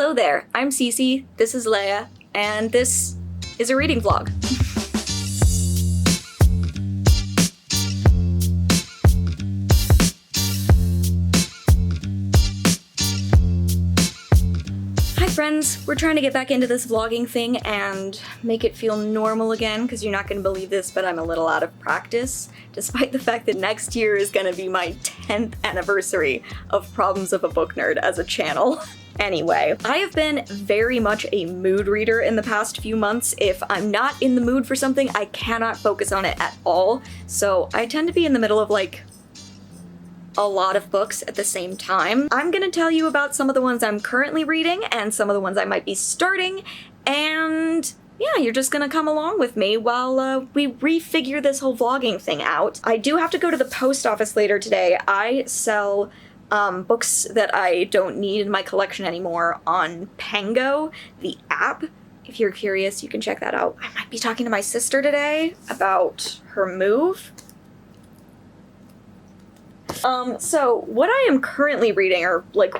Hello there, I'm Cece, this is Leia, and this is a reading vlog. Hi friends, we're trying to get back into this vlogging thing and make it feel normal again, because you're not going to believe this, but I'm a little out of practice, despite the fact that next year is going to be my 10th anniversary of Problems of a Book Nerd as a channel. Anyway, I have been very much a mood reader in the past few months. If I'm not in the mood for something, I cannot focus on it at all. So I tend to be in the middle of like a lot of books at the same time. I'm gonna tell you about some of the ones I'm currently reading and some of the ones I might be starting, and yeah, you're just gonna come along with me while we refigure this whole vlogging thing out. I do have to go to the post office later today. I sell books that I don't need in my collection anymore on Pango, the app. If you're curious, you can check that out. I might be talking to my sister today about her move. So what I am currently reading, or like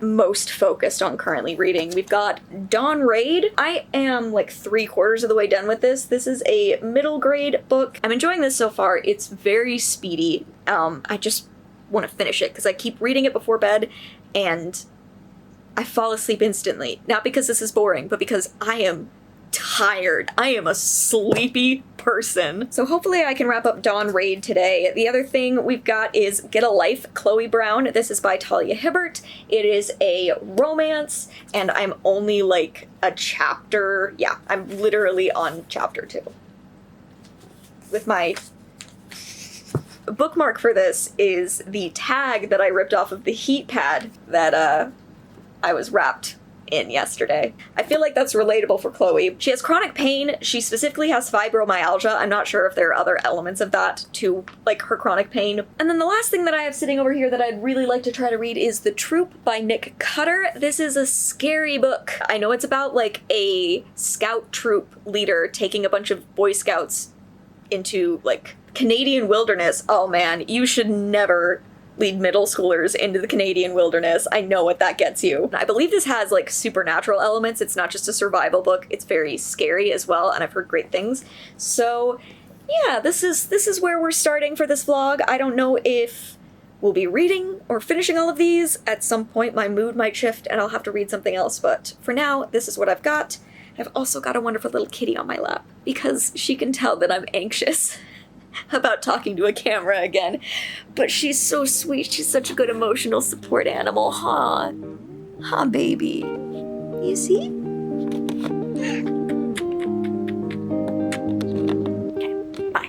most focused on currently reading, we've got Dawn Raid. I am like 3/4 of the way done with this. This is a middle grade book. I'm enjoying this so far. It's very speedy. I just want to finish it because I keep reading it before bed and I fall asleep instantly. Not because this is boring, but because I am tired. I am a sleepy person. So hopefully I can wrap up Dawn Raid today. The other thing we've got is Get a Life, Chloe Brown. This is by Talia Hibbert. It is a romance and I'm only like a chapter. Yeah, I'm literally on chapter 2. With my bookmark for this is the tag that I ripped off of the heat pad that I was wrapped in yesterday. I feel like that's relatable for Chloe. She has chronic pain. She specifically has fibromyalgia. I'm not sure if there are other elements of that to like her chronic pain. And then the last thing that I have sitting over here that I'd really like to try to read is The Troop by Nick Cutter. This is a scary book. I know it's about like a scout troop leader taking a bunch of Boy Scouts into like Canadian wilderness. Oh man, you should never lead middle schoolers into the Canadian wilderness. I know what that gets you. I believe this has like supernatural elements. It's not just a survival book. It's very scary as well, and I've heard great things. So yeah, this is where we're starting for this vlog. I don't know if we'll be reading or finishing all of these. At some point my mood might shift and I'll have to read something else, but for now, this is what I've got. I've also got a wonderful little kitty on my lap because she can tell that I'm anxious about talking to a camera again. But she's so sweet. She's such a good emotional support animal, huh? Huh, baby? You see? Okay, bye.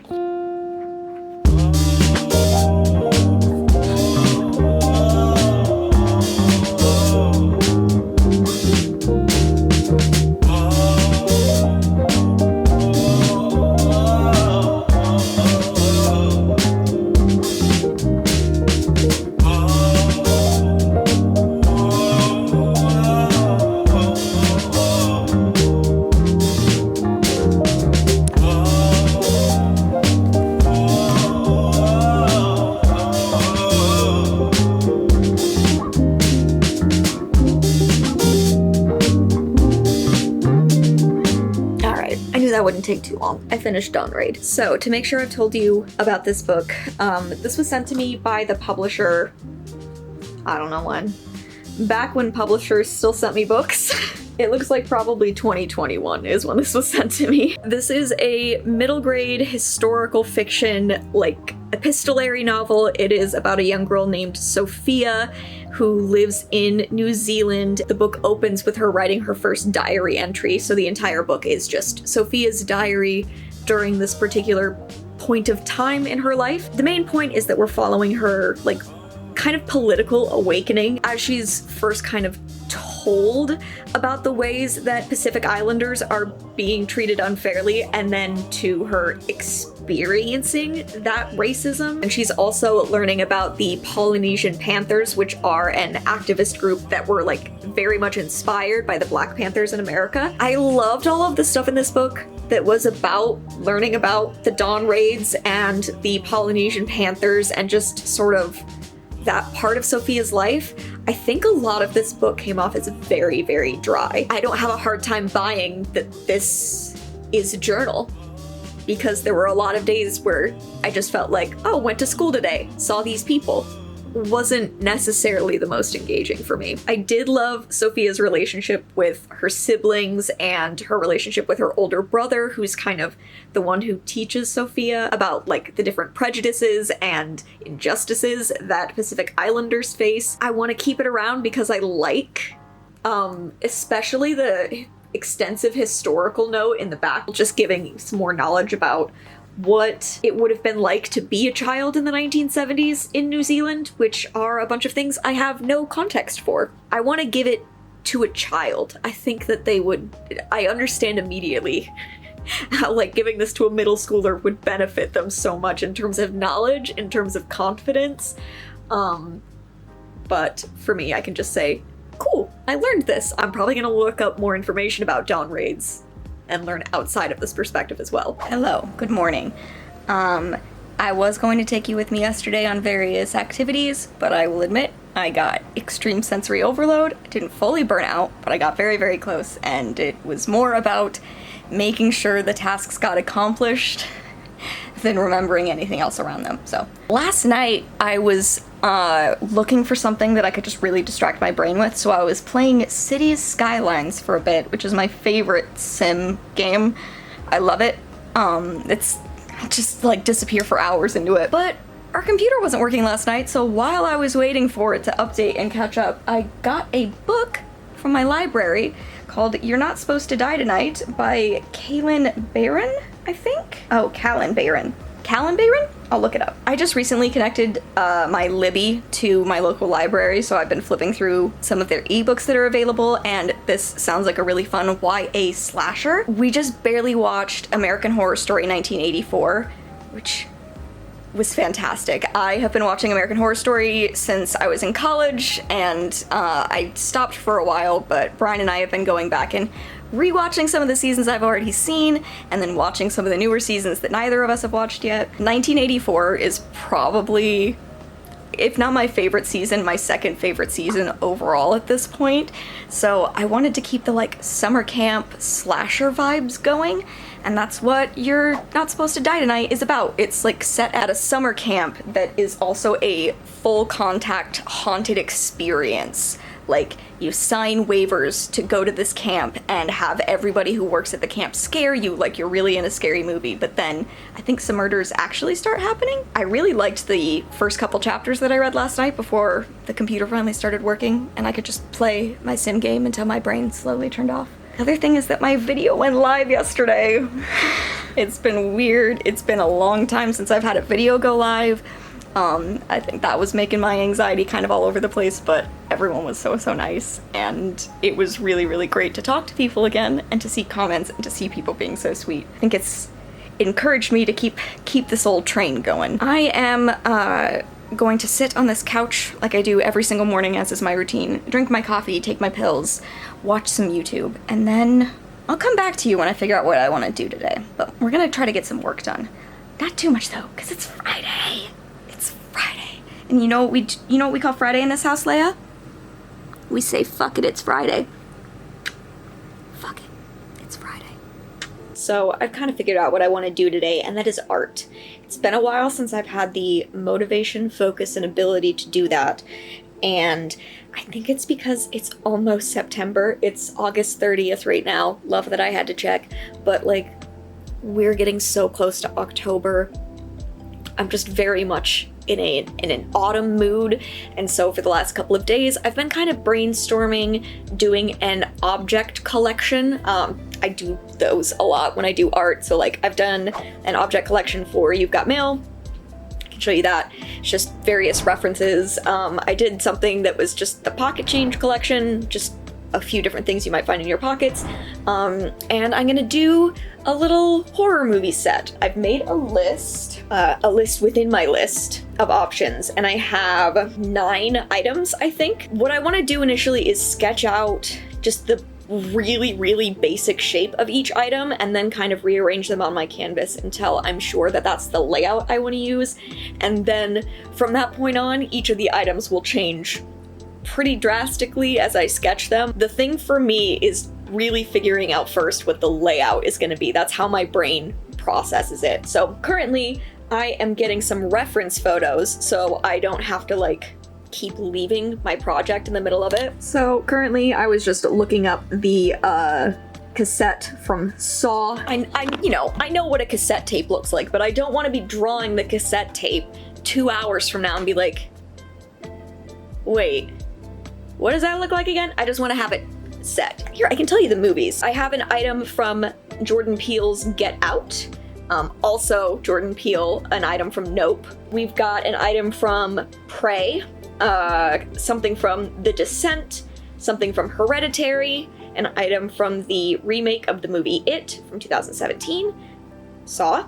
That wouldn't take too long. I finished Dawn Raid. So to make sure I've told you about this book, this was sent to me by the publisher, I don't know when, back when publishers still sent me books. It looks like probably 2021 is when this was sent to me. This is a middle grade historical fiction, like epistolary novel. It is about a young girl named Sophia who lives in New Zealand. The book opens with her writing her first diary entry, so the entire book is just Sophia's diary during this particular point of time in her life. The main point is that we're following her, like, kind of political awakening as she's first kind of told about the ways that Pacific Islanders are being treated unfairly, and then to her experiencing that racism. And she's also learning about the Polynesian Panthers, which are an activist group that were like very much inspired by the Black Panthers in America. I loved all of the stuff in this book that was about learning about the Dawn Raids and the Polynesian Panthers and just sort of that part of Sophia's life, I think a lot of this book came off as very, very dry. I don't have a hard time buying that this is a journal, because there were a lot of days where I just felt like, oh, went to school today, saw these people. Wasn't necessarily the most engaging for me. I did love Sophia's relationship with her siblings and her relationship with her older brother, who's kind of the one who teaches Sophia about like the different prejudices and injustices that Pacific Islanders face. I want to keep it around because I like especially the extensive historical note in the back, just giving some more knowledge about what it would have been like to be a child in the 1970s in New Zealand, which are a bunch of things I have no context for. I want to give it to a child. I think that they would, I understand immediately how like giving this to a middle schooler would benefit them so much in terms of knowledge, in terms of confidence. But for me, I can just say, cool, I learned this. I'm probably gonna look up more information about dawn raids and learn outside of this perspective as well. Hello, good morning. I was going to take you with me yesterday on various activities, but I will admit I got extreme sensory overload. I didn't fully burn out, but I got very, very close, and it was more about making sure the tasks got accomplished than remembering anything else around them. So last night I was looking for something that I could just really distract my brain with, so I was playing Cities Skylines for a bit, which is my favorite sim game. I love it. It's just like disappear for hours into it. But our computer wasn't working last night, so while I was waiting for it to update and catch up, I got a book from my library called You're Not Supposed to Die Tonight by Callan Barron, I think? Oh, Callan Barron. Callan Barron? I'll look it up. I just recently connected my Libby to my local library, so I've been flipping through some of their ebooks that are available, and this sounds like a really fun YA slasher. We just barely watched American Horror Story 1984, which was fantastic. I have been watching American Horror Story since I was in college, and I stopped for a while, but Brian and I have been going back and rewatching some of the seasons I've already seen, and then watching some of the newer seasons that neither of us have watched yet. 1984 is probably, if not my favorite season, my second favorite season overall at this point. So I wanted to keep the like summer camp slasher vibes going, and that's what You're Not Supposed to Die Tonight is about. It's like set at a summer camp that is also a full contact haunted experience. Like, you sign waivers to go to this camp and have everybody who works at the camp scare you like you're really in a scary movie, but then I think some murders actually start happening. I really liked the first couple chapters that I read last night before the computer finally started working and I could just play my sim game until my brain slowly turned off. The other thing is that my video went live yesterday. It's been weird. It's been a long time since I've had a video go live. I think that was making my anxiety kind of all over the place, but everyone was so nice, and it was really, really great to talk to people again and to see comments and to see people being so sweet. I think it's encouraged me to keep this old train going. I am going to sit on this couch like I do every single morning, as is my routine, drink my coffee, take my pills, watch some YouTube, and then I'll come back to you when I figure out what I want to do today. But we're gonna try to get some work done. Not too much though, because it's Friday. Friday. And you know what we call Friday in this house, Leia? We say, fuck it, it's Friday. Fuck it, it's Friday. So I've kind of figured out what I want to do today, and that is art. It's been a while since I've had the motivation, focus, and ability to do that. And I think it's because it's almost September. It's August 30th right now. Love that I had to check. But like, we're getting so close to October. I'm just very much in an autumn mood, and so for the last couple of days I've been kind of brainstorming doing an object collection. I do those a lot when I do art, so like I've done an object collection for You've Got Mail. I can show you that. It's just various references. I did something that was just the pocket change collection, just a few different things you might find in your pockets, and I'm gonna do a little horror movie set. I've made a list within my list of options, and I have 9 items, I think. What I want to do initially is sketch out just the really, really basic shape of each item and then kind of rearrange them on my canvas until I'm sure that that's the layout I want to use. And then from that point on, each of the items will change pretty drastically as I sketch them. The thing for me is really figuring out first what the layout is going to be. That's how my brain processes it. So currently I am getting some reference photos so I don't have to like keep leaving my project in the middle of it. So currently I was just looking up the cassette from Saw. I know what a cassette tape looks like, but I don't want to be drawing the cassette tape 2 hours from now and be like, wait, what does that look like again? I just want to have it set. Here, I can tell you the movies. I have an item from Jordan Peele's Get Out. Also, Jordan Peele, an item from Nope. We've got an item from Prey, something from The Descent, something from Hereditary, an item from the remake of the movie It from 2017, Saw,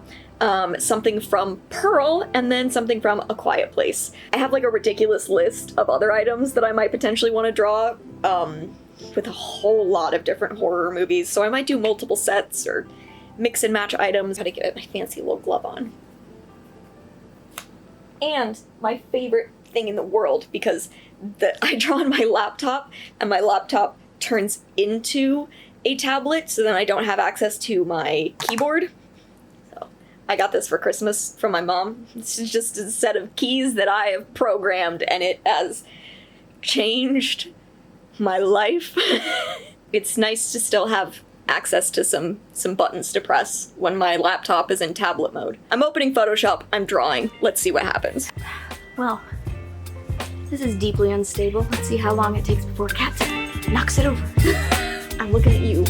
something from Pearl, and then something from A Quiet Place. I have like a ridiculous list of other items that I might potentially want to draw, with a whole lot of different horror movies, so I might do multiple sets or mix and match items. How to get my fancy little glove on. And my favorite thing in the world, because I draw on my laptop and my laptop turns into a tablet, so then I don't have access to my keyboard. So I got this for Christmas from my mom. This is just a set of keys that I have programmed, and it has changed my life. It's nice to still have access to some buttons to press when my laptop is in tablet mode. I'm opening Photoshop, I'm drawing. Let's see what happens. Well, this is deeply unstable. Let's see how long it takes before Captain knocks it over. I'm looking at you.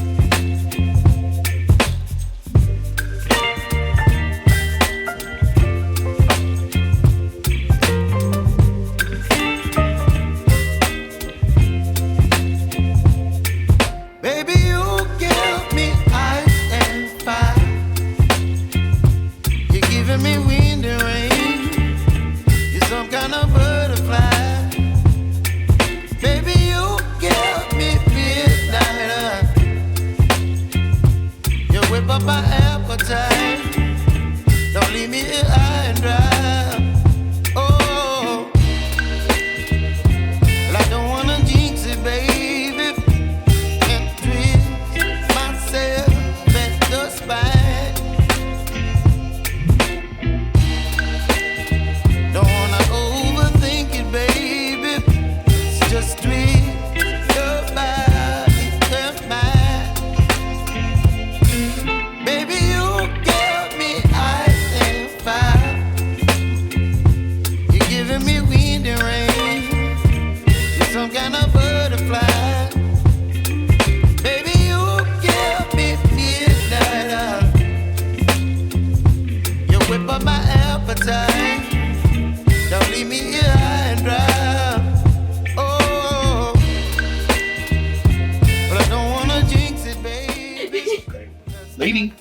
Lady.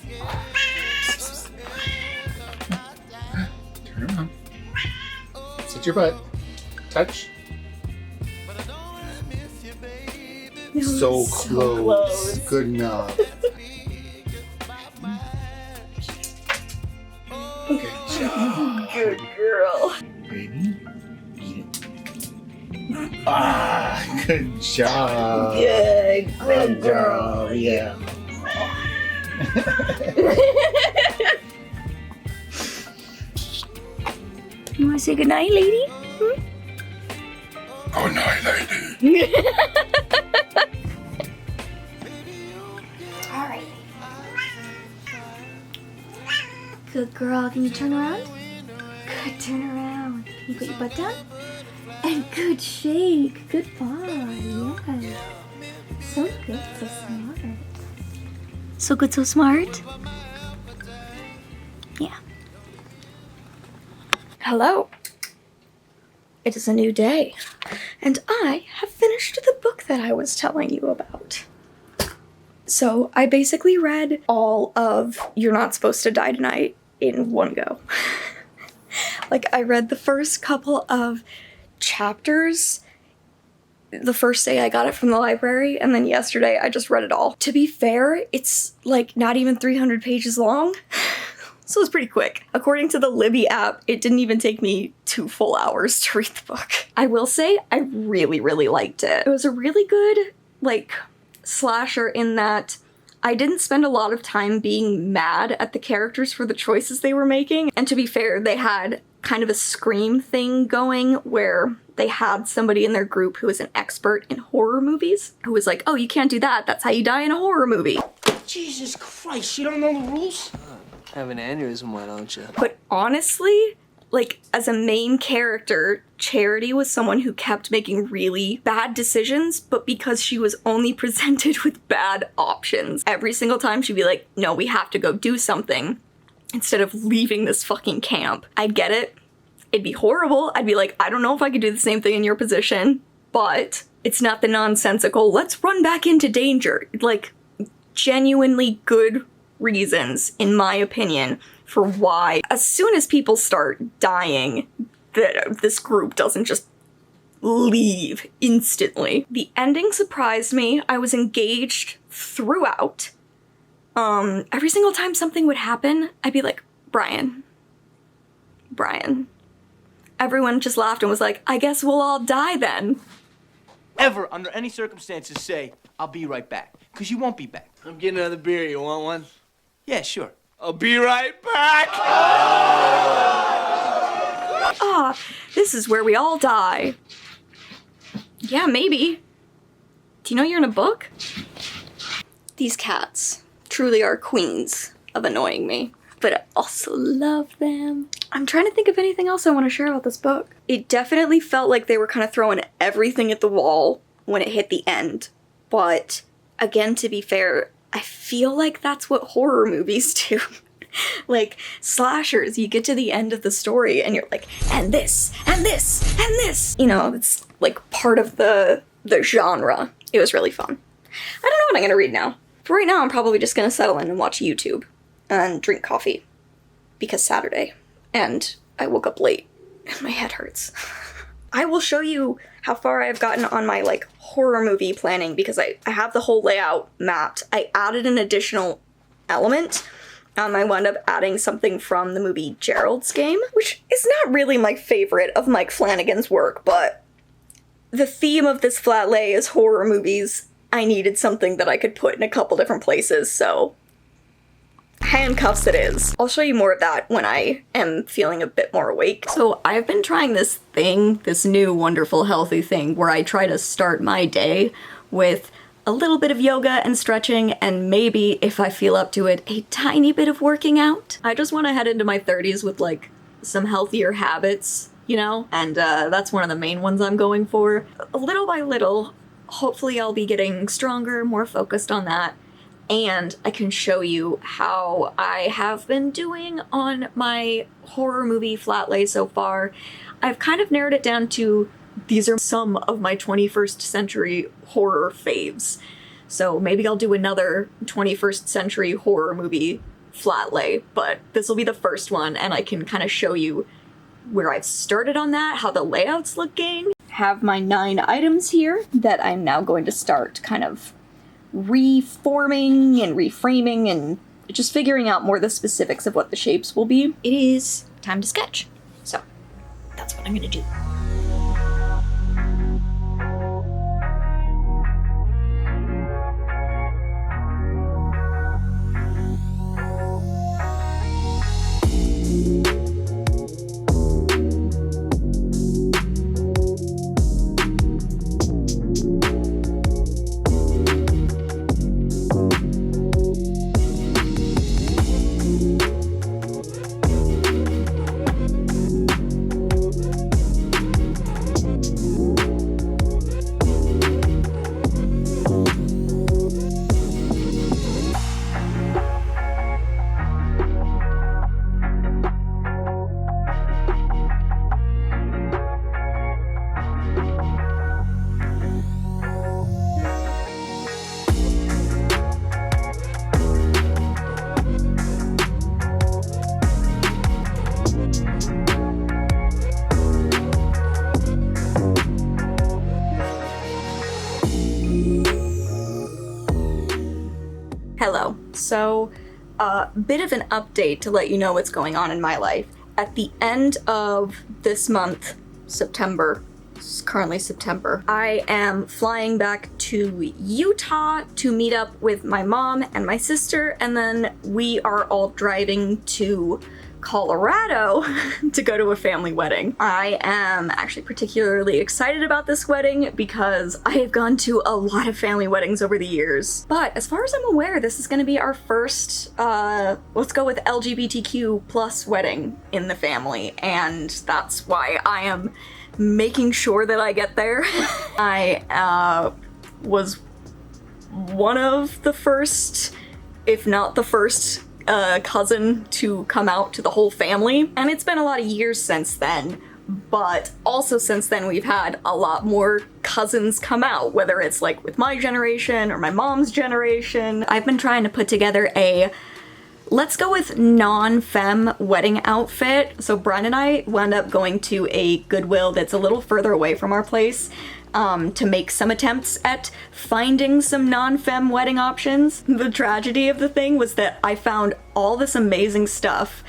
Turn around. Sit your butt. Touch. So close. Good enough. Good job. Good girl. Baby. Eat it. Ah, good job. Good job. Yeah. You want to say goodnight, lady? Oh, no, lady. All right. Good girl. Can you turn around? Good. Turn around. Can you put your butt down? And good shake. Good boy. Yeah. So good. So smart. So good. So smart. Yeah. Hello. It is a new day, and I have finished the book that I was telling you about. So I basically read all of You're Not Supposed to Die Tonight in one go. Like, I read the first couple of chapters the first day I got it from the library, and then yesterday I just read it all. To be fair, it's like not even 300 pages long. So it's pretty quick. According to the Libby app, it didn't even take me 2 full hours to read the book. I will say I really, really liked it. It was a really good, like, slasher in that I didn't spend a lot of time being mad at the characters for the choices they were making. And to be fair, they had kind of a Scream thing going where they had somebody in their group who was an expert in horror movies who was like, oh, you can't do that. That's how you die in a horror movie. Jesus Christ, you don't know the rules? Have an aneurysm, why don't you? But honestly, like, as a main character, Charity was someone who kept making really bad decisions, but because she was only presented with bad options. Every single time she'd be like, no, we have to go do something, instead of leaving this fucking camp. I'd get it. It'd be horrible. I'd be like, I don't know if I could do the same thing in your position, but it's not the nonsensical, let's run back into danger. Like, genuinely good reasons, in my opinion, for why as soon as people start dying, that this group doesn't just leave instantly. The ending surprised me. I was engaged throughout. Every single time something would happen, I'd be like, Brian. Everyone just laughed and was like, I guess we'll all die then. Ever, under any circumstances, say, I'll be right back. Because you won't be back. I'm getting another beer. You want one? Yeah, sure. I'll be right back! This is where we all die. Yeah, maybe. Do you know you're in a book? These cats truly are queens of annoying me, but I also love them. I'm trying to think of anything else I want to share about this book. It definitely felt like they were kind of throwing everything at the wall when it hit the end, but again, to be fair, I feel like that's what horror movies do. Like, slashers, you get to the end of the story and you're like, and this, and this, and this. You know, it's like part of the genre. It was really fun. I don't know what I'm gonna read now. For right now, I'm probably just gonna settle in and watch YouTube and drink coffee. Because Saturday. And I woke up late and my head hurts. I will show you how far I've gotten on my, like, horror movie planning because I have the whole layout mapped. I added an additional element. I wound up adding something from the movie Gerald's Game, which is not really my favorite of Mike Flanagan's work, but the theme of this flat lay is horror movies. I needed something that I could put in a couple different places, so handcuffs it is. I'll show you more of that when I am feeling a bit more awake. So I've been trying this new wonderful healthy thing where I try to start my day with a little bit of yoga and stretching and maybe, if I feel up to it, a tiny bit of working out. I just want to head into my 30s with, like, some healthier habits, you know? And that's one of the main ones I'm going for. Little by little, hopefully I'll be getting stronger, more focused on that. And I can show you how I have been doing on my horror movie flat lay so far. I've kind of narrowed it down to these are some of my 21st century horror faves. So maybe I'll do another 21st century horror movie flat lay, but this will be the first one and I can kind of show you where I've started on that, how the layout's looking. Have my 9 items here that I'm now going to start kind of reforming and reframing and just figuring out more the specifics of what the shapes will be. It is time to sketch. So that's what I'm gonna do. Hello. So, bit of an update to let you know what's going on in my life. At the end of this month, September, it's currently September, I am flying back to Utah to meet up with my mom and my sister, and then we are all driving to Colorado to go to a family wedding. I am actually particularly excited about this wedding because I have gone to a lot of family weddings over the years. But as far as I'm aware, this is going to be our first, let's go with LGBTQ plus wedding in the family. And that's why I am making sure that I get there. I was one of the first, if not the first, cousin to come out to the whole family, and it's been a lot of years since then, but also since then we've had a lot more cousins come out, whether it's like with my generation or my mom's generation. I've been trying to put together a let's go with non-femme wedding outfit. So Brian and I wound up going to a Goodwill that's a little further away from our place to make some attempts at finding some non-femme wedding options. The tragedy of the thing was that I found all this amazing stuff,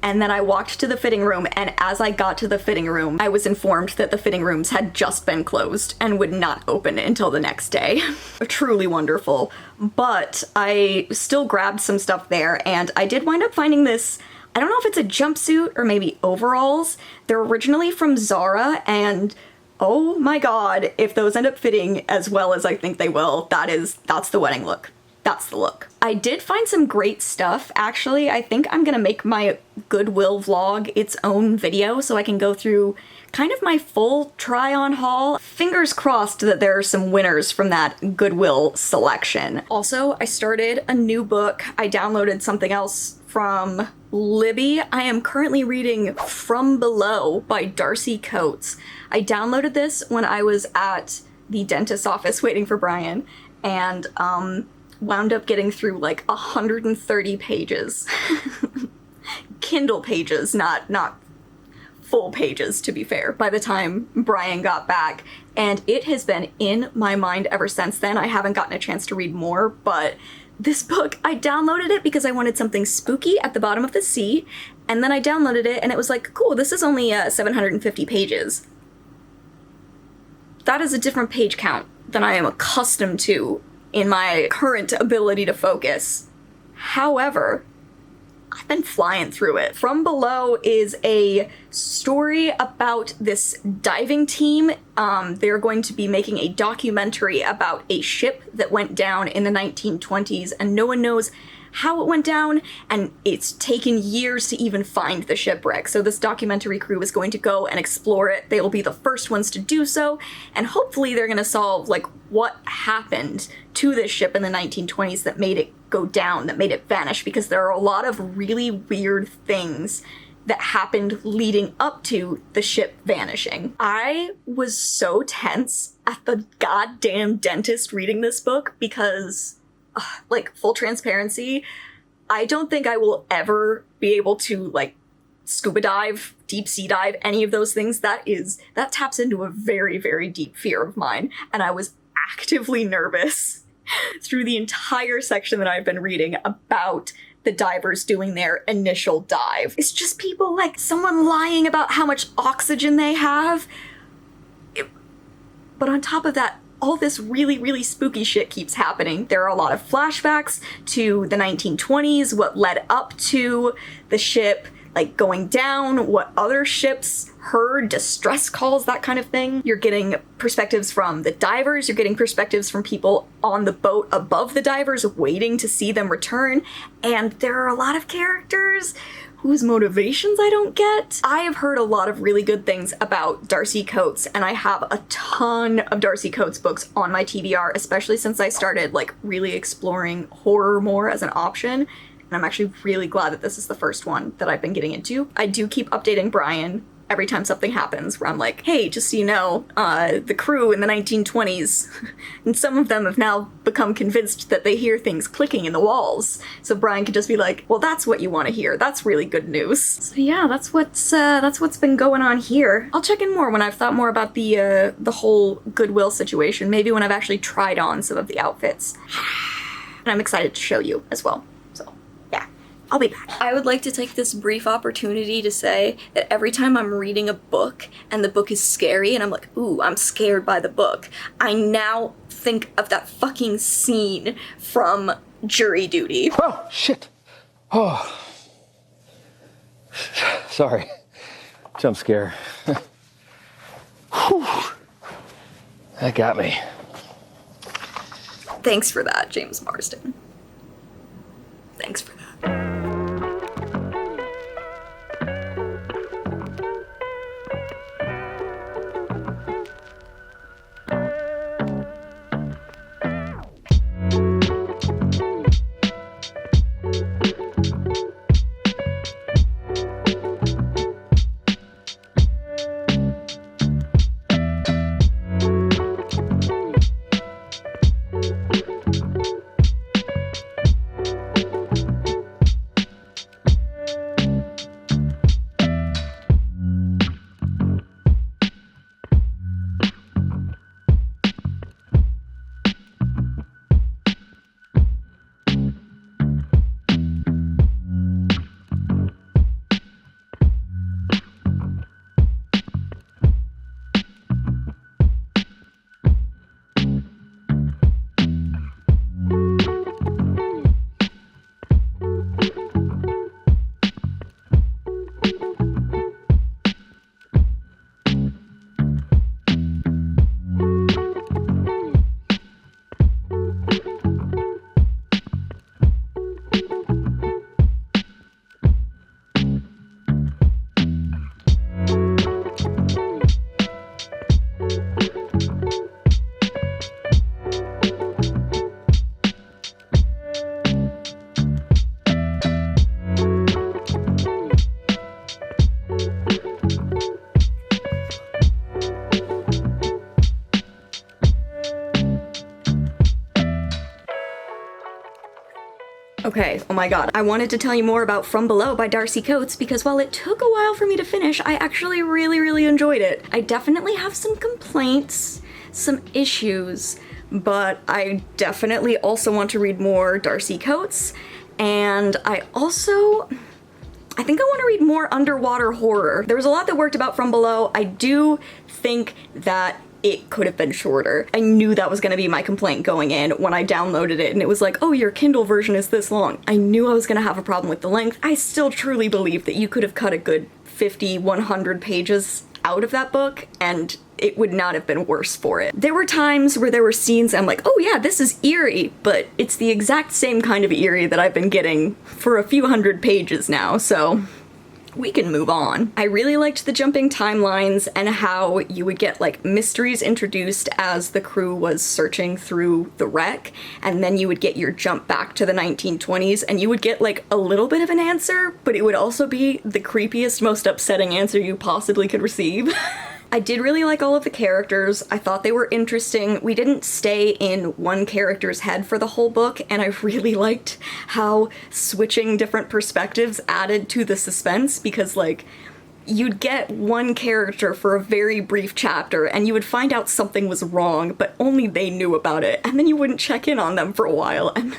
and then I walked to the fitting room, and as I got to the fitting room, I was informed that the fitting rooms had just been closed and would not open until the next day. Truly wonderful. But I still grabbed some stuff there, and I did wind up finding this, I don't know if it's a jumpsuit or maybe overalls. They're originally from Zara, and oh my god, if those end up fitting as well as I think they will, that's the wedding look. That's the look. I did find some great stuff, actually. I think I'm gonna make my Goodwill vlog its own video so I can go through kind of my full try-on haul. Fingers crossed that there are some winners from that Goodwill selection. Also, I started a new book. I downloaded something else from Libby. I am currently reading From Below by Darcy Coates. I downloaded this when I was at the dentist's office waiting for Brian, and wound up getting through like 130 pages. Kindle pages, not full pages, to be fair, by the time Brian got back. And it has been in my mind ever since then. I haven't gotten a chance to read more, but this book, I downloaded it because I wanted something spooky at the bottom of the sea, and then I downloaded it and it was like, cool, this is only 750 pages. That is a different page count than I am accustomed to in my current ability to focus. However, I've been flying through it. From Below is a story about this diving team. They're going to be making a documentary about a ship that went down in the 1920s, and no one knows how it went down, and it's taken years to even find the shipwreck. So this documentary crew is going to go and explore it. They will be the first ones to do so, and hopefully they're going to solve like what happened to this ship in the 1920s that made it go down, that made it vanish, because there are a lot of really weird things that happened leading up to the ship vanishing. I was so tense at the goddamn dentist reading this book because, like, full transparency, I don't think I will ever be able to, like, scuba dive, deep sea dive, any of those things. That taps into a very, very deep fear of mine, and I was actively nervous through the entire section that I've been reading about the divers doing their initial dive. It's just people, like, someone lying about how much oxygen they have. But on top of that, all this really, really spooky shit keeps happening. There are a lot of flashbacks to the 1920s, what led up to the ship, like, going down, what other ships heard, distress calls, that kind of thing. You're getting perspectives from the divers, you're getting perspectives from people on the boat above the divers waiting to see them return, and there are a lot of characters whose motivations I don't get. I have heard a lot of really good things about Darcy Coates, and I have a ton of Darcy Coates books on my TBR, especially since I started, like, really exploring horror more as an option. And I'm actually really glad that this is the first one that I've been getting into. I do keep updating Brian every time something happens where I'm like, hey, just so you know, the crew in the 1920s, and some of them have now become convinced that they hear things clicking in the walls. So Brian can just be like, well, that's what you want to hear. That's really good news. So yeah, that's what's been going on here. I'll check in more when I've thought more about the whole Goodwill situation, maybe when I've actually tried on some of the outfits. and I'm excited to show you as well. So, yeah. I'll be back. I would like to take this brief opportunity to say that every time I'm reading a book and the book is scary and I'm like, ooh, I'm scared by the book, I now think of that fucking scene from Jury Duty. Oh, shit. Oh. Sorry. Jump scare. Whew. That got me. Thanks for that, James Marsden. Thanks for that. Okay, oh my god. I wanted to tell you more about From Below by Darcy Coates because while it took a while for me to finish, I actually really enjoyed it. I definitely have some complaints, some issues, but I definitely also want to read more Darcy Coates, and I think I want to read more underwater horror. There was a lot that worked about From Below. I do think that it could have been shorter. I knew that was going to be my complaint going in when I downloaded it and it was like, oh, your Kindle version is this long. I knew I was going to have a problem with the length. I still truly believe that you could have cut a good 50, 100 pages out of that book and it would not have been worse for it. There were times where there were scenes I'm like, oh yeah, this is eerie, but it's the exact same kind of eerie that I've been getting for a few hundred pages now, so we can move on. I really liked the jumping timelines and how you would get like mysteries introduced as the crew was searching through the wreck, and then you would get your jump back to the 1920s and you would get like a little bit of an answer, but it would also be the creepiest, most upsetting answer you possibly could receive. I did really like all of the characters. I thought they were interesting. We didn't stay in one character's head for the whole book, and I really liked how switching different perspectives added to the suspense because, like, you'd get one character for a very brief chapter and you would find out something was wrong, but only they knew about it, and then you wouldn't check in on them for a while, and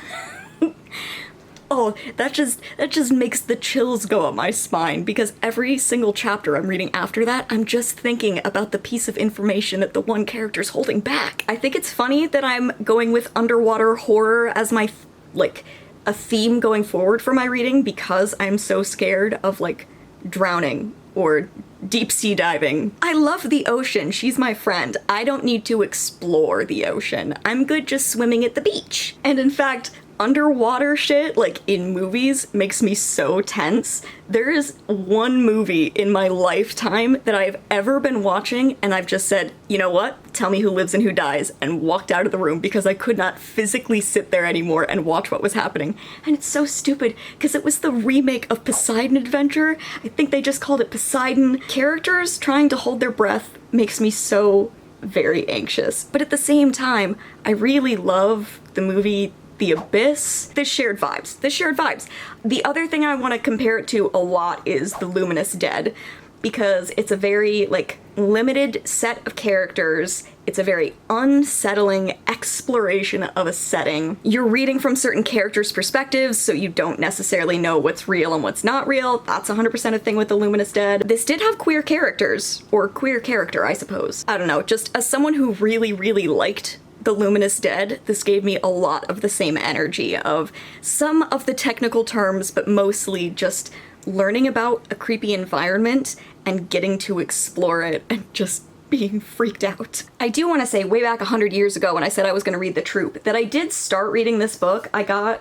oh, that just makes the chills go up my spine, because every single chapter I'm reading after that, I'm just thinking about the piece of information that the one character's holding back. I think it's funny that I'm going with underwater horror as my, like, a theme going forward for my reading, because I'm so scared of, like, drowning or deep sea diving. I love the ocean. She's my friend. I don't need to explore the ocean. I'm good just swimming at the beach. And in fact, underwater shit, like in movies, makes me so tense. There is one movie in my lifetime that I've ever been watching and I've just said, you know what? Tell me who lives and who dies, and walked out of the room because I could not physically sit there anymore and watch what was happening. And it's so stupid because it was the remake of Poseidon Adventure. I think they just called it Poseidon. Characters trying to hold their breath makes me so very anxious. But at the same time, I really love the movie The Abyss. This shared vibes. The other thing I want to compare it to a lot is The Luminous Dead, because it's a very, like, limited set of characters. It's a very unsettling exploration of a setting. You're reading from certain characters' perspectives, so you don't necessarily know what's real and what's not real. That's 100% a thing with The Luminous Dead. This did have queer characters, or queer character, I suppose. I don't know, just as someone who really, really liked The Luminous Dead, this gave me a lot of the same energy of some of the technical terms, but mostly just learning about a creepy environment and getting to explore it and just being freaked out. I do want to say, way back 100 years ago when I said I was going to read The Troop, that I did start reading this book. I got,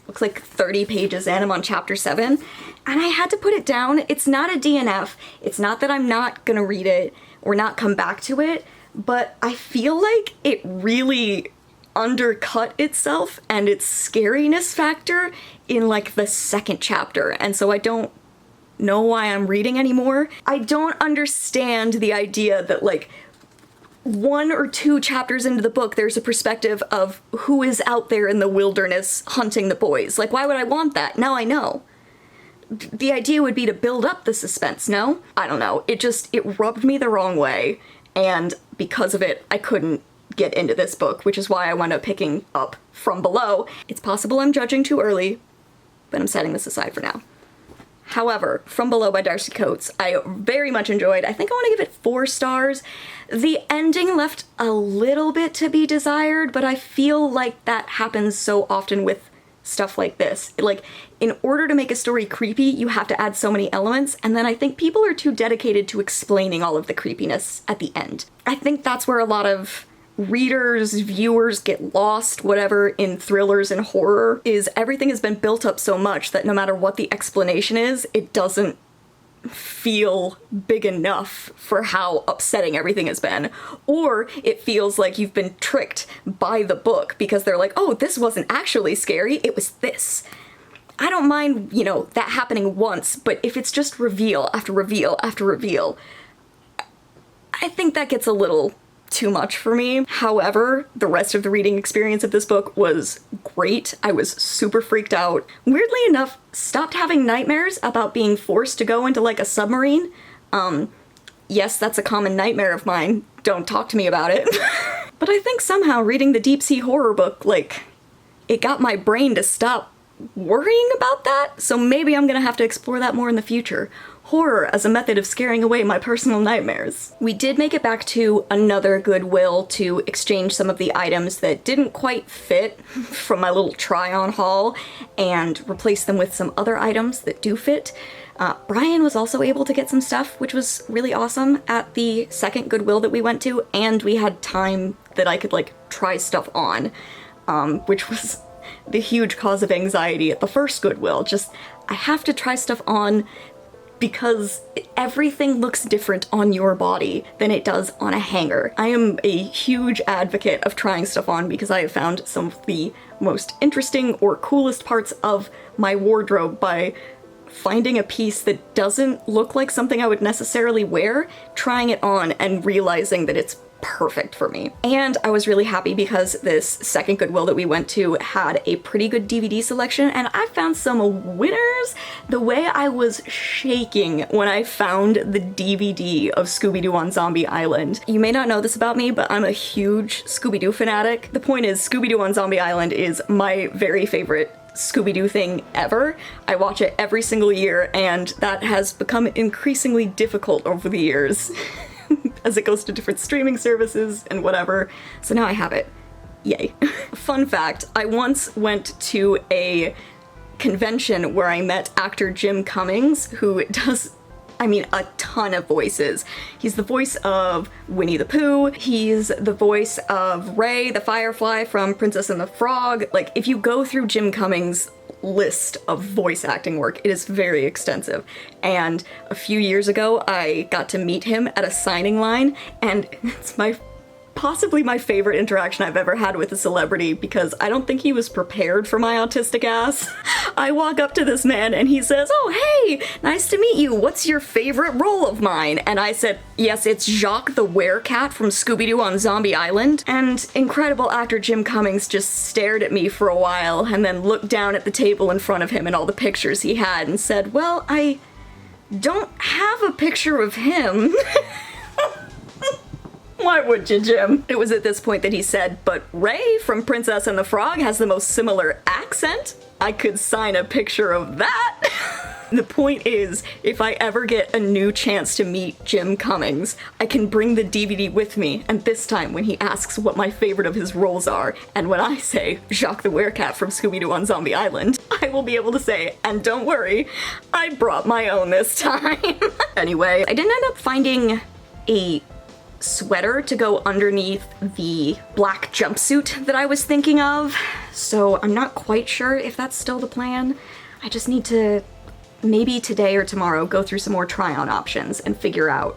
looks like 30 pages in, I'm on chapter 7, and I had to put it down. It's not a DNF. It's not that I'm not going to read it or not come back to it, but I feel like it really undercut itself and its scariness factor in like the second chapter, and so I don't know why I'm reading anymore. I don't understand the idea that like 1 or 2 chapters into the book there's a perspective of who is out there in the wilderness hunting the boys. Like, why would I want that? Now I know. The idea would be to build up the suspense, no? I don't know. It rubbed me the wrong way, and because of it I couldn't get into this book, which is why I wound up picking up From Below. It's possible I'm judging too early, but I'm setting this aside for now. However, From Below by Darcy Coates, I very much enjoyed. I think I want to give it 4 stars. The ending left a little bit to be desired, but I feel like that happens so often with stuff like this. Like, in order to make a story creepy, you have to add so many elements, and then I think people are too dedicated to explaining all of the creepiness at the end. I think that's where a lot of readers, viewers get lost, whatever, in thrillers and horror, is everything has been built up so much that no matter what the explanation is, it doesn't feel big enough for how upsetting everything has been. Or it feels like you've been tricked by the book because they're like, oh, this wasn't actually scary, it was this. I don't mind, you know, that happening once, but if it's just reveal after reveal after reveal, I think that gets a little too much for me. However, the rest of the reading experience of this book was great. I was super freaked out. Weirdly enough, stopped having nightmares about being forced to go into like a submarine. Yes, that's a common nightmare of mine. Don't talk to me about it. But I think somehow reading the deep sea horror book, like, it got my brain to stop worrying about that, so maybe I'm gonna have to explore that more in the future. Horror as a method of scaring away my personal nightmares. We did make it back to another Goodwill to exchange some of the items that didn't quite fit from my little try-on haul and replace them with some other items that do fit. Brian was also able to get some stuff, which was really awesome at the second Goodwill that we went to, and we had time that I could like try stuff on, which was the huge cause of anxiety at the first Goodwill. Just, I have to try stuff on because everything looks different on your body than it does on a hanger. I am a huge advocate of trying stuff on because I have found some of the most interesting or coolest parts of my wardrobe by finding a piece that doesn't look like something I would necessarily wear, trying it on and realizing that it's perfect for me. And I was really happy because this second Goodwill that we went to had a pretty good DVD selection, and I found some winners. The way I was shaking when I found the DVD of Scooby-Doo on Zombie Island. You may not know this about me, but I'm a huge Scooby-Doo fanatic. The point is, Scooby-Doo on Zombie Island is my very favorite Scooby-Doo thing ever. I watch it every single year, and that has become increasingly difficult over the years. As it goes to different streaming services and whatever. So now I have it. Yay. Fun fact, I once went to a convention where I met actor Jim Cummings, who does, I mean, a ton of voices. He's the voice of Winnie the Pooh. He's the voice of Ray the Firefly from Princess and the Frog. Like, if you go through Jim Cummings' list of voice acting work, it is very extensive. And a few years ago, I got to meet him at a signing line, and it's possibly my favorite interaction I've ever had with a celebrity because I don't think he was prepared for my autistic ass. I walk up to this man and he says, "Oh, hey, nice to meet you. What's your favorite role of mine?" And I said, "Yes, it's Jacques the Werecat from Scooby-Doo on Zombie Island." And incredible actor Jim Cummings just stared at me for a while and then looked down at the table in front of him and all the pictures he had and said, "Well, I don't have a picture of him." Why would you, Jim? It was at this point that he said, but Ray from Princess and the Frog has the most similar accent. I could sign a picture of that. The point is, if I ever get a new chance to meet Jim Cummings, I can bring the DVD with me, and this time when he asks what my favorite of his roles are, and when I say Jacques the Werecat from Scooby-Doo on Zombie Island, I will be able to say, and don't worry, I brought my own this time. Anyway, I didn't end up finding a sweater to go underneath the black jumpsuit that I was thinking of, so I'm not quite sure if that's still the plan. I just need to maybe today or tomorrow go through some more try-on options and figure out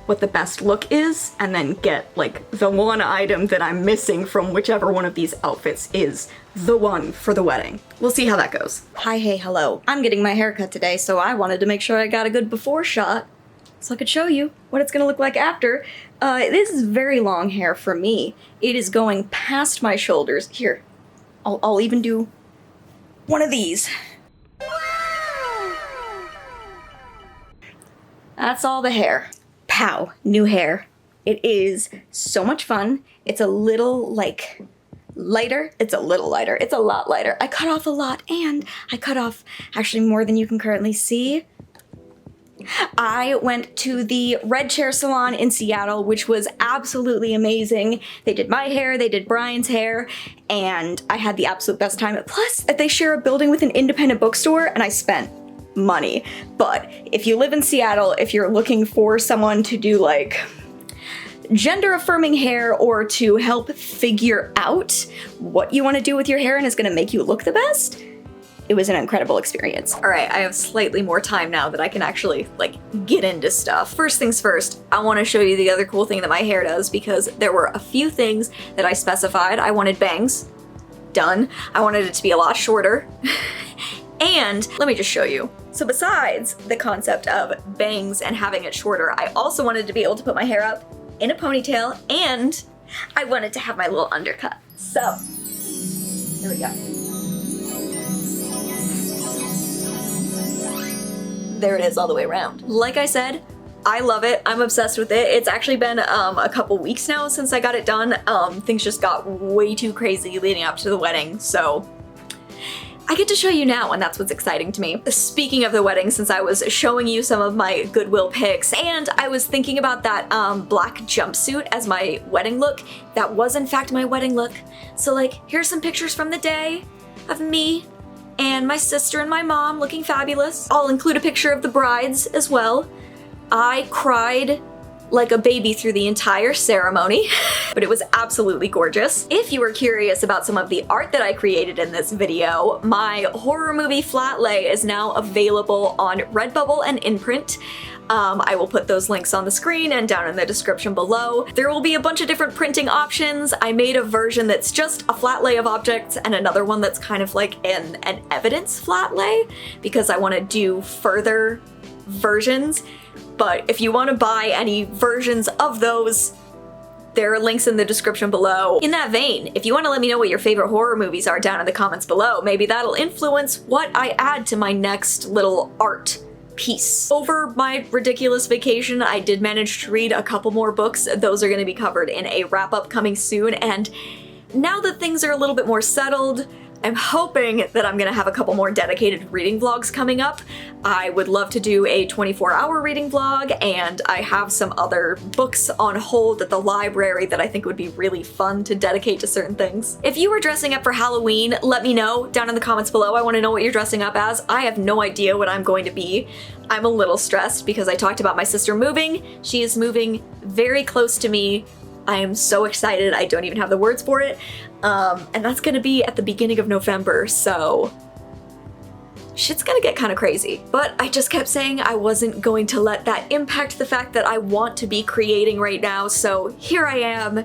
what the best look is, and then get like the one item that I'm missing from whichever one of these outfits is the one for the wedding. We'll see how that goes. Hi, hey, hello. I'm getting my hair cut today, so I wanted to make sure I got a good before shot so I could show you what it's gonna look like after. This is very long hair for me. It is going past my shoulders. Here, I'll even do one of these. That's all the hair. Pow, new hair. It is so much fun. It's a little, like, lighter. It's a little lighter. It's a lot lighter. I cut off a lot, and I cut off actually more than you can currently see. I went to the Red Chair Salon in Seattle, which was absolutely amazing. They did my hair, they did Brian's hair, and I had the absolute best time. Plus, they share a building with an independent bookstore, and I spent money. But if you live in Seattle, if you're looking for someone to do like gender affirming hair or to help figure out what you want to do with your hair and is going to make you look the best, it was an incredible experience. All right, I have slightly more time now that I can actually like get into stuff. First things first, I want to show you the other cool thing that my hair does, because there were a few things that I specified. I wanted bangs, done. I wanted it to be a lot shorter. And let me just show you. So besides the concept of bangs and having it shorter, I also wanted to be able to put my hair up in a ponytail, and I wanted to have my little undercut. So, there we go. There it is all the way around. Like I said, I love it. I'm obsessed with it. It's actually been a couple weeks now since I got it done. Things just got way too crazy leading up to the wedding, so I get to show you now, and that's what's exciting to me. Speaking of the wedding, since I was showing you some of my Goodwill picks, and I was thinking about that black jumpsuit as my wedding look, that was in fact my wedding look. So like, here's some pictures from the day of me and my sister and my mom looking fabulous. I'll include a picture of the brides as well. I cried like a baby through the entire ceremony, but it was absolutely gorgeous. If you were curious about some of the art that I created in this video, my horror movie flatlay is now available on Redbubble and Imprint. I will put those links on the screen and down in the description below. There will be a bunch of different printing options. I made a version that's just a flat lay of objects and another one that's kind of like an evidence flat lay, because I want to do further versions. But if you want to buy any versions of those, there are links in the description below. In that vein, if you want to let me know what your favorite horror movies are down in the comments below, maybe that'll influence what I add to my next little art piece. Over my ridiculous vacation, I did manage to read a couple more books. Those are going to be covered in a wrap-up coming soon, and now that things are a little bit more settled, I'm hoping that I'm gonna have a couple more dedicated reading vlogs coming up. I would love to do a 24-hour reading vlog, and I have some other books on hold at the library that I think would be really fun to dedicate to certain things. If you are dressing up for Halloween, let me know down in the comments below. I want to know what you're dressing up as. I have no idea what I'm going to be. I'm a little stressed because I talked about my sister moving. She is moving very close to me. I am so excited, I don't even have the words for it. And that's gonna be at the beginning of November, so shit's gonna get kind of crazy. But I just kept saying I wasn't going to let that impact the fact that I want to be creating right now, so here I am,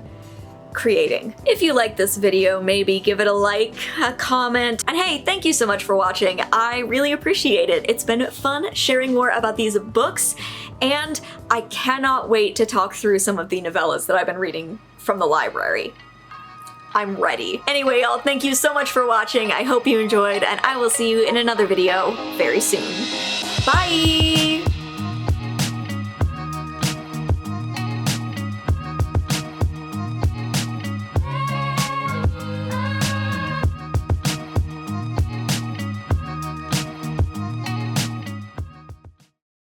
creating. If you like this video, maybe give it a like, a comment, and hey, thank you so much for watching. I really appreciate it. It's been fun sharing more about these books, and I cannot wait to talk through some of the novellas that I've been reading from the library. I'm ready. Anyway, y'all, thank you so much for watching. I hope you enjoyed, and I will see you in another video very soon. Bye!